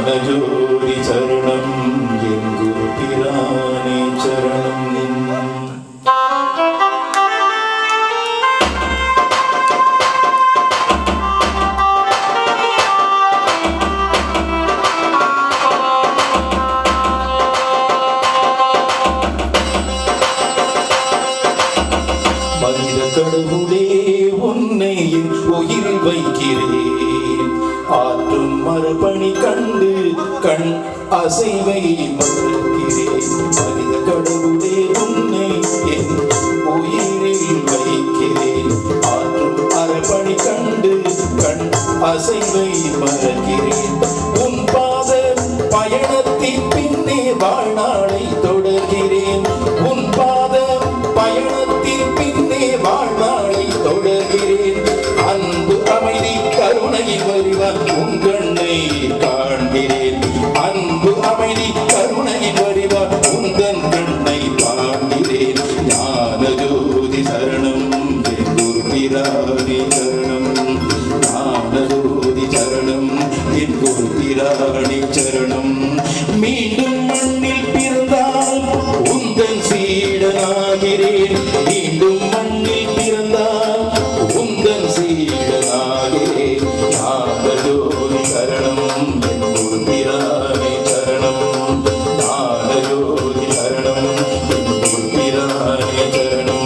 ஞானஜோதி சரணம் என் குரு பிரானே சரணம். மனித கடவுளே உன்னை என் உயிரில் வைக்கிறேன். ஆற்றும் மரபணி கண்டு கண் அசைவை மறுக்கிறேன். மனித கடவுளே உன்னை என் உயிரில் வைக்கிறேன். ஆற்றும் மரபணி கண்டு கண் அசைவை மறுக்கிறேன். உன் பாத பயணத்தின் பின்னே வாழ்நாளை தொடர்கிறேன். உன் பாத பயணத்தின் பின்னே வாழ்நாளை தொடர்கிறேன். அன்பு அமைதி கருணையில் வருவார் உன் கண்ணை காண்கிறேன். அன்பு அமைதி கருணையில் வருவார் உந்தன் கண்ணை காண்கிறேன். ஞானஜோதி சரணம் என் குரு பிரானே சரணம். ஞானஜோதி சரணம் என் குரு பிரானே சரணம். மீண்டும் மண்ணில் பிறந்தால் உந்தன் சீடனாகிறேன். மீண்டும் மண்ணில் பிறந்தால் உந்தன் சீடனாகிறேன். ஞானஜோதி சரணம் என் குரு பிரானே சரணம். ஞானஜோதி சரணம் என் குரு பிரானே சரணம்.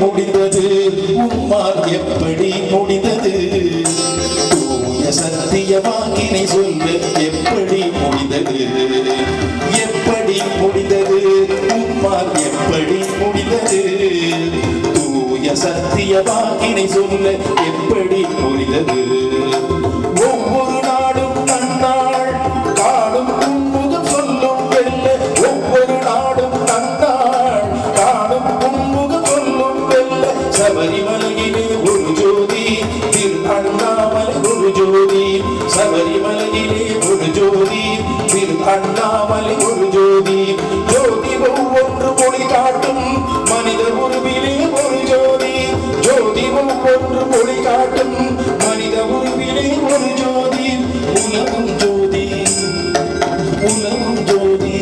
முடிந்தது உம்மால் எப்படி முடிந்தது? தூய சத்திய வாக்கினை சொல்ல எப்படி முடிந்தது? எப்படி முடிந்தது உம்மால் எப்படி முடிந்தது? தூய சத்திய வாக்கினை சொல்ல எப்படி முடிந்தது? ஒவ்வொரு நாடும் நன்னாள் காணும் உன்முகம் சொல்லும் வெல்ல. ஒவ்வொரு நாடும் நன்னாள் காணும் உன்முகம் சொல்லும் வெல்ல. சபரிமலையிலே ஒரு ஜோதி திரு அண்ணாமலை ஒரு ஜோதி. சபரிமலையிலே ஒரு ஜோதி திரு அண்ணாமலை ஒரு ஜோதி. ஜோதி ஒவ்வொன்று மொழி காட்டும் மனித உருவிலே ஒரு ஜோதி. ஜோதி ஒவ்வொன்று மொழி காட்டும் மனித உருவிலே ஒரு ஜோதி. உலகம் ஜோதி உலகம் ஜோதி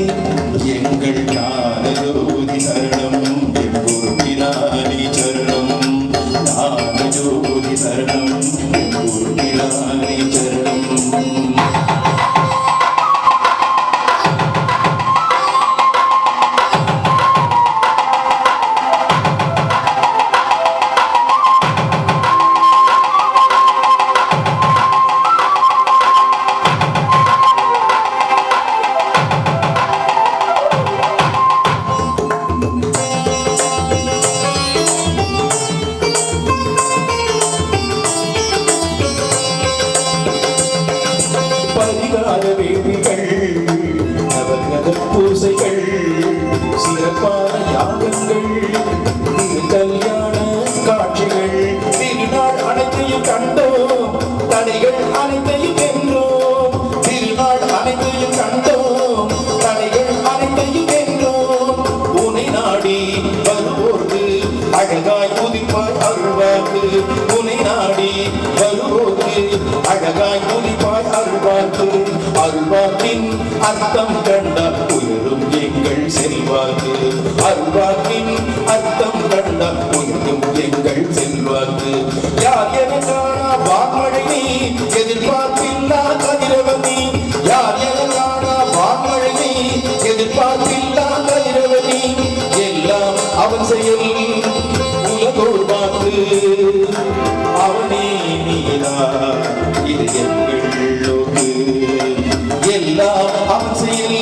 எங்கள் ஞானஜோதி சரணம் என் குரு பிரானே சரணம். ஞானஜோதி சரணம் என் குரு பிரானே சரணம். பரிகார வேள்விகள் நவகிரக பூசைகள் சிறப்பான யாகங்கள் திரு கல்யாண காட்சிகள் திருநாள் அனைத்தையும் கண்டோம். தடைகள் அனைத்தையும் வென்றோம். திருநாள் அனைத்தையும் கண்டோம். தடைகள் அனைத்தையும் வென்றோம். உனை நாடி வருவோர்க்கு அழகாய் உதிப்பாய் அருள்வாக்கு. உனை நாடி வருவோர்க்கு அழகாய் உதிப்பாய் அருள்வாக்கு. அருள்வாக்கின் அர்த்தம் கண்டால் உயரும் எங்கள் செல்வாக்கு. அருள்வாக்கின் அர்த்தம் கண்டால் உயரும் எங்கள் செல்வாக்கு. யார் என காணா வான்மழை நீ எதிர்பார்ப்பில்லா கதிரவனி. யார் என காணா வான்மழை நீ எதிர்பார்ப்பில்லா கதிரவனி. எல்லாம் அவன் செயல் உலகோர் பார்த்து அவனே நீதான் இது எங்கள் நோக்கு. எல்லாம் அவன் செயல்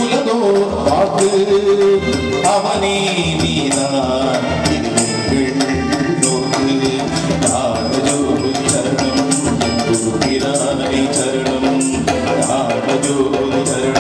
உலகோர் பார்த்து அவனே நீதான் இது எங்கள் நோக்கு. ஞானஜோதி சரணம் என் குரு பிரானே சரணம். ஞானஜோதி சரணம்